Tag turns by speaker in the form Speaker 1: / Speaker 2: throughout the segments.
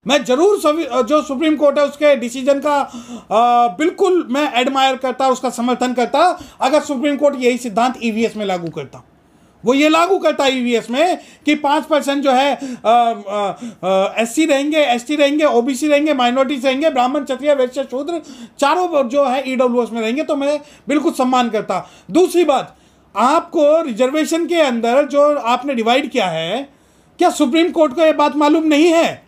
Speaker 1: मैं जरूर जो सुप्रीम कोर्ट है उसके डिसीजन का बिल्कुल मैं एडमायर करता, उसका समर्थन करता अगर सुप्रीम कोर्ट यही सिद्धांत ईवीएस में लागू करता। वो ये लागू करता ईवीएस में कि 5% जो है एससी रहेंगे, एसटी रहेंगे, ओबीसी रहेंगे, माइनॉरिटीज रहेंगे, ब्राह्मण, क्षत्रिय, वैश्य, शूद्र चारों जो है ईडब्ल्यूएस में रहेंगे, तो मैं बिल्कुल सम्मान करता। दूसरी बात, आपको रिजर्वेशन के अंदर जो आपने डिवाइड किया है, क्या सुप्रीम कोर्ट को यह बात मालूम नहीं है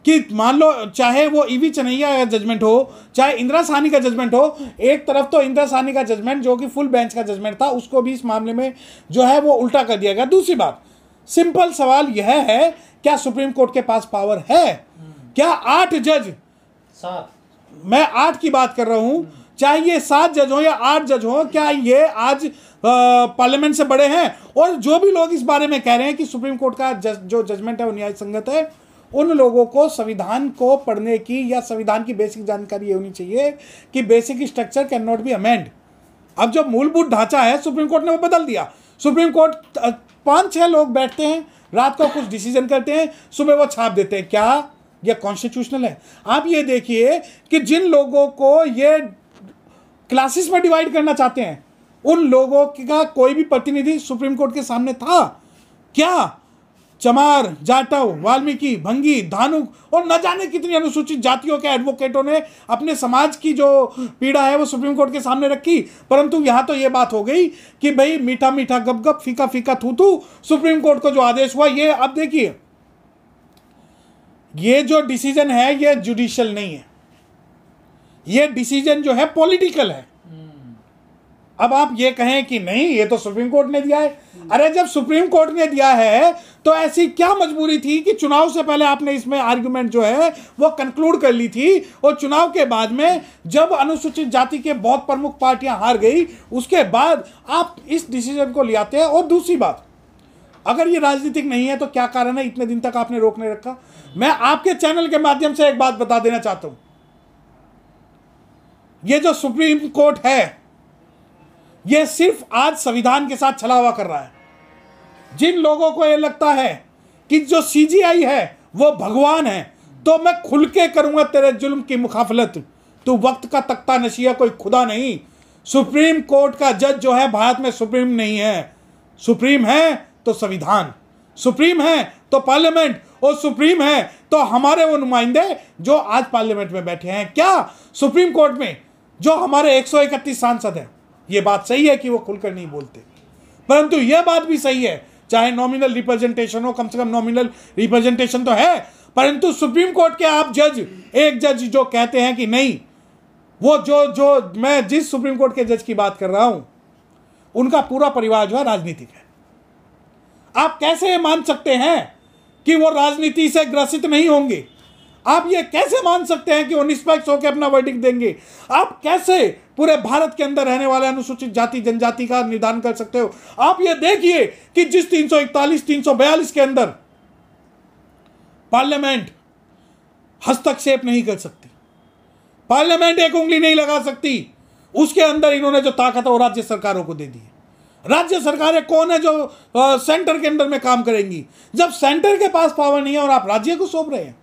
Speaker 1: कि मान लो चाहे वो ईवी चन्नैया का जजमेंट हो, चाहे इंदिरा साहनी का जजमेंट हो, एक तरफ तो इंदिरा साहनी का जजमेंट जो कि फुल बेंच का जजमेंट था, उसको भी इस मामले में जो है वो उल्टा कर दिया गया। दूसरी बात, सिंपल सवाल यह है, क्या सुप्रीम कोर्ट के पास पावर है? क्या 8 जज,
Speaker 2: 7,
Speaker 1: मैं 8 की बात कर रहा हूं, चाहे ये 7 जज हो या 8 जज हो, क्या ये आज पार्लियामेंट से बड़े हैं? और जो भी लोग इस बारे में कह रहे हैं कि सुप्रीम कोर्ट का जो जजमेंट है वो न्याय संगत है, उन लोगों को संविधान को पढ़ने की या संविधान की बेसिक जानकारी ये होनी चाहिए कि basic structure can not be amend. अब जो मूलभूत ढांचा है सुप्रीम कोर्ट ने वो बदल दिया। सुप्रीम कोर्ट 5-6 लोग बैठते हैं, रात को कुछ डिसीजन करते हैं, सुबह वो छाप देते हैं। क्या यह कॉन्स्टिट्यूशनल है? आप ये देखिए कि जिन लोगों को ये क्लासेस में डिवाइड करना चाहते हैं, उन लोगों का कोई भी प्रतिनिधि सुप्रीम कोर्ट के सामने था क्या? चमार, जाटव, वाल्मीकि, भंगी, धानुक और न जाने कितनी अनुसूचित जातियों के एडवोकेटों ने अपने समाज की जो पीड़ा है वो सुप्रीम कोर्ट के सामने रखी। परंतु यहां तो ये बात हो गई कि भाई मीठा मीठा गप गप, फीका फीका थू थू, सुप्रीम कोर्ट को जो आदेश हुआ ये अब देखिए, ये जो डिसीजन है ये जुडिशियल नहीं है, ये डिसीजन जो है पॉलिटिकल है। अब आप ये कहें कि नहीं ये तो सुप्रीम कोर्ट ने दिया है, अरे जब सुप्रीम कोर्ट ने दिया है तो ऐसी क्या मजबूरी थी कि चुनाव से पहले आपने इसमें आर्गुमेंट जो है वो कंक्लूड कर ली थी, और चुनाव के बाद में जब अनुसूचित जाति के बहुत प्रमुख पार्टियां हार गई उसके बाद आप इस डिसीजन को ले आते हैं। और दूसरी बात, अगर ये राजनीतिक नहीं है तो क्या कारण है इतने दिन तक आपने रोकने रखा? मैं आपके चैनल के माध्यम से एक बात बता देना चाहता हूं, ये जो सुप्रीम कोर्ट है ये सिर्फ आज संविधान के साथ छलावा कर रहा है। जिन लोगों को यह लगता है कि जो सीजीआई है वो भगवान है, तो मैं खुल के करूंगा तेरे जुल्म की मुखाफलत, तू वक्त का तख्ता नशिया कोई खुदा नहीं। सुप्रीम कोर्ट का जज जो है भारत में सुप्रीम नहीं है, सुप्रीम है तो संविधान, सुप्रीम है तो पार्लियामेंट, और सुप्रीम है तो हमारे वो नुमाइंदे जो आज पार्लियामेंट में बैठे हैं। क्या सुप्रीम कोर्ट में जो हमारे 131 सांसद हैं, ये बात सही है कि वो खुलकर नहीं बोलते, परंतु यह बात भी सही है चाहे नॉमिनल रिप्रेजेंटेशन हो, कम से कम नॉमिनल रिप्रेजेंटेशन तो है, परंतु सुप्रीम कोर्ट के आप जज, एक जज जो कहते हैं कि नहीं, वो जो मैं जिस सुप्रीम कोर्ट के जज की बात कर रहा हूं उनका पूरा परिवार जो है राजनीतिक है। आप कैसे मान सकते हैं कि वो राजनीति से ग्रसित नहीं होंगे? आप ये कैसे मान सकते हैं कि वो निष्पक्ष होकर अपना वर्डिक्ट देंगे? आप कैसे पूरे भारत के अंदर रहने वाले अनुसूचित जाति जनजाति का निर्धारण कर सकते हो? आप ये देखिए कि जिस 341, 342 के अंदर पार्लियामेंट हस्तक्षेप नहीं कर सकती, पार्लियामेंट एक उंगली नहीं लगा सकती, उसके अंदर इन्होंने जो ताकत है वो राज्य सरकारों को दे दी है। राज्य सरकारें कौन है जो सेंटर के अंदर में काम करेंगी? जब सेंटर के पास पावर नहीं है और आप राज्य को सौंप रहे हैं,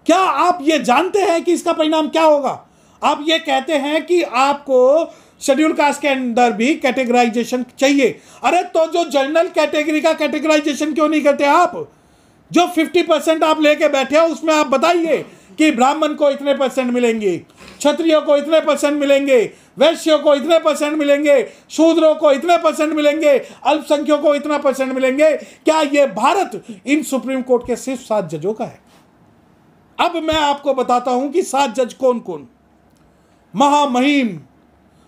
Speaker 1: क्या आप ये जानते हैं कि इसका परिणाम क्या होगा? आप ये कहते हैं कि आपको शेड्यूल कास्ट के अंदर भी कैटेगराइजेशन चाहिए, अरे तो जो जनरल कैटेगरी का कैटेगराइजेशन क्यों नहीं करते आप? जो 50% आप लेके बैठे हो उसमें आप बताइए कि ब्राह्मण को इतने % मिलेंगे, क्षत्रियों को इतने % मिलेंगे, वैश्यों को इतने % मिलेंगे, शूद्रों को इतने % मिलेंगे, अल्पसंख्यकों को इतना % मिलेंगे। क्या ये भारत इन सुप्रीम कोर्ट के सिर्फ 7 जजों का है? अब मैं आपको बताता हूं कि 7 जज कौन कौन। महामहिम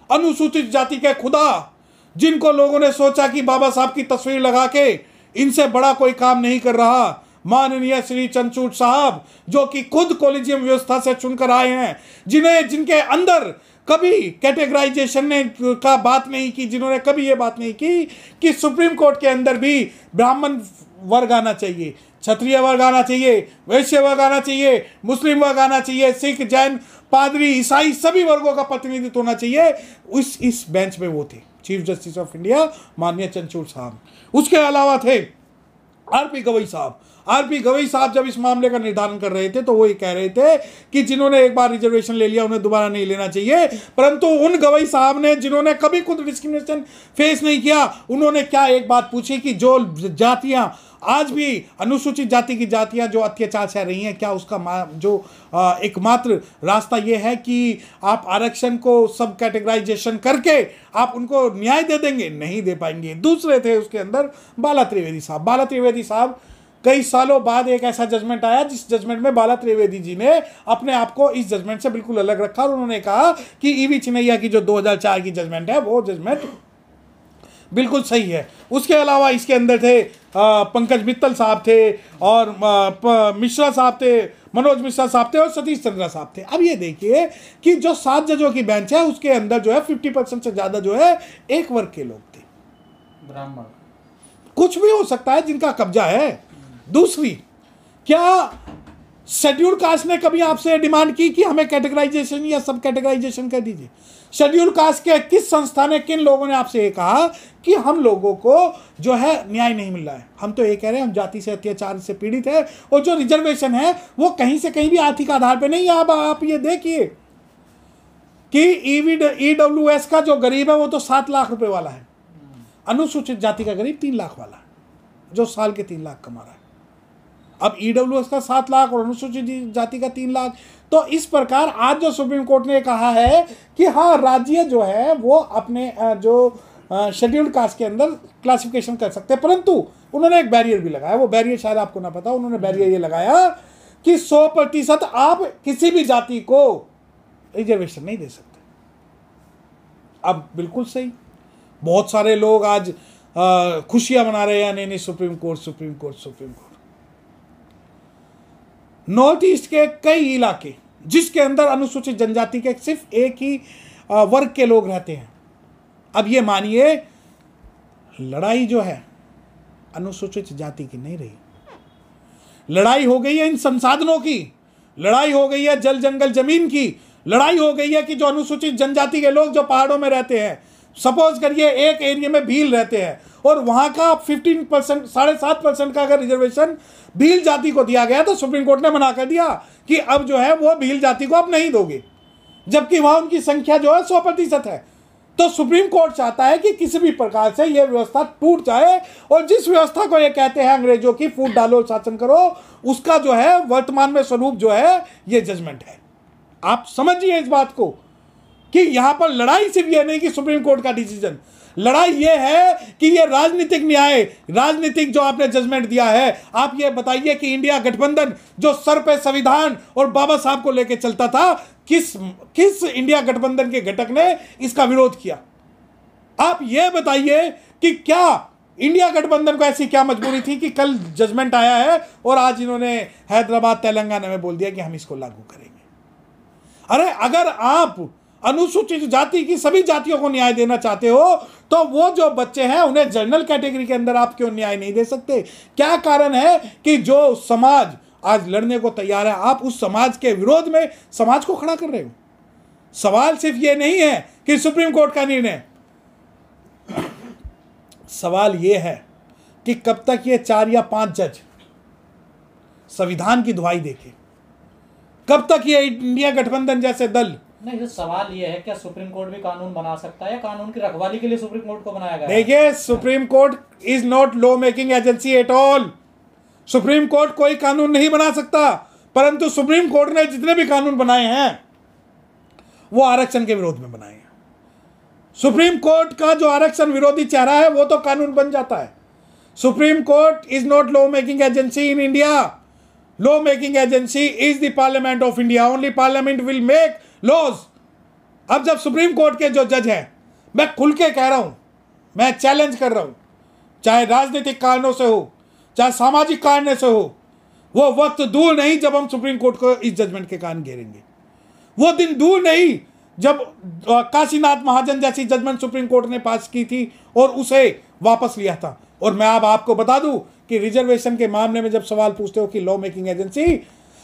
Speaker 1: अनुसूचित जाति के खुदा, जिनको लोगों ने सोचा कि बाबा साहब की तस्वीर लगा के इनसे बड़ा कोई काम नहीं कर रहा, माननीय श्री चंद्रचूड़ साहब, जो कि खुद कॉलेजियम व्यवस्था से चुनकर आए हैं, जिनके अंदर कभी कैटेगराइजेशन ने का बात नहीं की, जिन्होंने कभी ये बात नहीं की कि सुप्रीम कोर्ट के अंदर भी ब्राह्मण वर्ग आना चाहिए, क्षत्रिय वर्ग आना चाहिए, वैश्य वर्ग आना चाहिए, मुस्लिम वर्ग आना चाहिए, सिख, जैन, पादरी, ईसाई सभी वर्गों का प्रतिनिधित्व होना चाहिए। इस बेंच में वो थे चीफ जस्टिस ऑफ इंडिया माननीय चंद्रचूड़ साहब। उसके अलावा थे आरपी गवई साहब, आरपी गवई साहब जब इस मामले का निर्धारण कर रहे थे तो वो ये कह रहे थे कि जिन्होंने एक बार रिजर्वेशन ले लिया उन्हें दोबारा नहीं लेना चाहिए, परंतु उन गवई साहब ने जिन्होंने कभी खुद डिस्क्रिमिनेशन फेस नहीं किया, उन्होंने क्या एक बात पूछी कि जो जातियां आज भी अनुसूचित जाति की जातियां जो अत्याचार सह रही हैं, क्या उसका जो एकमात्र रास्ता यह है कि आप आरक्षण को सब कैटेगराइजेशन करके आप उनको न्याय दे देंगे? नहीं दे पाएंगे। दूसरे थे उसके अंदर बाला त्रिवेदी साहब। बाला त्रिवेदी साहब कई सालों बाद एक ऐसा जजमेंट आया जिस जजमेंट में बाला त्रिवेदी जी ने अपने आप को इस जजमेंट से बिल्कुल अलग रखा और उन्होंने कहा कि ईवी चिनैया की जो 2004 की जजमेंट है वो जजमेंट बिल्कुल सही है। उसके अलावा इसके अंदर थे पंकज मित्तल साहब थे और मिश्रा साहब थे, मनोज मिश्रा साहब थे और सतीश चंद्रा साहब थे। अब ये देखिए कि जो 7 जजों की बेंच है उसके अंदर जो है 50% से ज़्यादा जो है एक वर्ग के लोग थे,
Speaker 2: ब्राह्मण,
Speaker 1: कुछ भी हो सकता है जिनका कब्जा है। दूसरी, क्या शेड्यूल कास्ट ने कभी आपसे डिमांड की कि हमें कैटेगराइजेशन या सब कैटेगराइजेशन कर दीजिए? शेड्यूल कास्ट के किस संस्था ने, किन लोगों ने आपसे ये कहा कि हम लोगों को जो है न्याय नहीं मिल रहा है? हम तो ये कह रहे हैं हम जाति से अत्याचार से पीड़ित है और जो रिजर्वेशन है वो कहीं से कहीं भी आर्थिक आधार पे नहीं है। अब आप ये देखिए कि ईडब्ल्यूएस का जो गरीब है वो तो 7 लाख रुपए वाला है, अनुसूचित जाति का गरीब 3 लाख वाला है जो साल के 3 लाख कमा रहा है। अब ईडब्ल्यूएस का 7 लाख और अनुसूचित जाति का 3 लाख। तो इस प्रकार आज जो सुप्रीम कोर्ट ने कहा है कि हाँ राज्य जो है वो अपने जो शेड्यूल्ड कास्ट के अंदर क्लासिफिकेशन कर सकते हैं, परंतु उन्होंने एक बैरियर भी लगाया। वो बैरियर शायद आपको ना पता, उन्होंने बैरियर ये लगाया कि 100% आप किसी भी जाति को रिजर्वेशन नहीं दे सकते। अब बिल्कुल सही, बहुत सारे लोग आज खुशियां मना रहे हैं, नहीं supreme court supreme court supreme court. North east के कई इलाके जिसके अंदर अनुसूचित जनजाति के सिर्फ एक ही वर्ग के लोग रहते हैं, अब ये मानिए लड़ाई जो है अनुसूचित जाति की नहीं रही, लड़ाई हो गई है इन संसाधनों की, लड़ाई हो गई है जल जंगल जमीन की, लड़ाई हो गई है कि जो अनुसूचित जनजाति के लोग जो पहाड़ों में रहते हैं, सपोज करिए एक एरिया में भील रहते हैं और वहां का 15% 7.5% का अगर रिजर्वेशन भील जाति को दिया गया तो सुप्रीम कोर्ट ने मना कर दिया कि अब जो है वो भील जाति को अब नहीं दोगे, जबकि वहां उनकी संख्या जो है 100% है। तो सुप्रीम कोर्ट चाहता है कि किसी भी प्रकार से यह व्यवस्था टूट जाए और जिस व्यवस्था को ये कहते हैं अंग्रेजों की फूट डालो शासन करो, उसका जो है वर्तमान में स्वरूप जो है ये जजमेंट है। आप समझिए इस बात को कि यहां पर लड़ाई सिर्फ ये नहीं कि सुप्रीम कोर्ट का डिसीजन, लड़ाई ये है कि ये राजनीतिक न्याय, राजनीतिक जो आपने जजमेंट दिया है। आप ये बताइए कि इंडिया गठबंधन जो सर पे संविधान और बाबा साहब को लेकर चलता था, किस इंडिया गठबंधन के घटक ने इसका विरोध किया? आप ये बताइए कि क्या इंडिया गठबंधन को ऐसी क्या मजबूरी थी कि कल जजमेंट आया है और आज इन्होंने हैदराबाद तेलंगाना में बोल दिया कि हम इसको लागू करेंगे। अरे अगर आप अनुसूचित जाति की सभी जातियों को न्याय देना चाहते हो तो वो जो बच्चे हैं उन्हें जनरल कैटेगरी के अंदर आप क्यों न्याय नहीं दे सकते? क्या कारण है कि जो समाज आज लड़ने को तैयार है आप उस समाज के विरोध में समाज को खड़ा कर रहे हो? सवाल सिर्फ ये नहीं है कि सुप्रीम कोर्ट का निर्णय, सवाल ये है कि कब तक ये 4 या 5 जज संविधान की दुहाई देके, कब तक ये इंडिया गठबंधन जैसे दल।
Speaker 2: नहीं, तो सवाल ये है क्या सुप्रीम कोर्ट भी कानून बना सकता है या कानून की रखवाली के लिए सुप्रीम कोर्ट को बनाया गया है?
Speaker 1: देखिए, supreme court is not law making agency at all. Supreme court कोई कानून नहीं बना सकता, परंतु सुप्रीम कोर्ट ने जितने भी कानून बनाए हैं वो आरक्षण के विरोध में बनाए हैं। सुप्रीम कोर्ट का जो आरक्षण विरोधी चेहरा है वो तो कानून बन जाता है। Supreme court is not law making agency in India. Law making agency is the parliament of India. Only parliament will make laws. अब जब सुप्रीम कोर्ट के जो जज हैं, मैं खुल के कह रहा हूं, मैं चैलेंज कर रहा हूं, चाहे राजनीतिक कारणों से हो चाहे सामाजिक कारणों से हो, वो वक्त दूर नहीं जब हम सुप्रीम कोर्ट को इस जजमेंट के कारण घेरेंगे। वो दिन दूर नहीं जब काशीनाथ महाजन जैसी जजमेंट सुप्रीम कोर्ट ने पास की थी और उसे वापस लिया था। और मैं अब आपको बता दूं कि रिजर्वेशन के मामले में जब सवाल पूछते हो कि लॉ मेकिंग एजेंसी,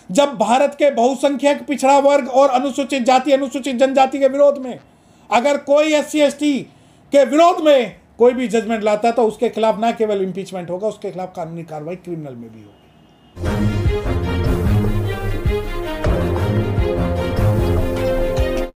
Speaker 1: जब भारत के बहुसंख्यक पिछड़ा वर्ग और अनुसूचित जाति अनुसूचित जनजाति के विरोध में अगर कोई SC/ST के विरोध में कोई भी जजमेंट लाता है तो उसके खिलाफ ना केवल इम्पीचमेंट होगा, उसके खिलाफ कानूनी कार्रवाई क्रिमिनल में भी होगी। है।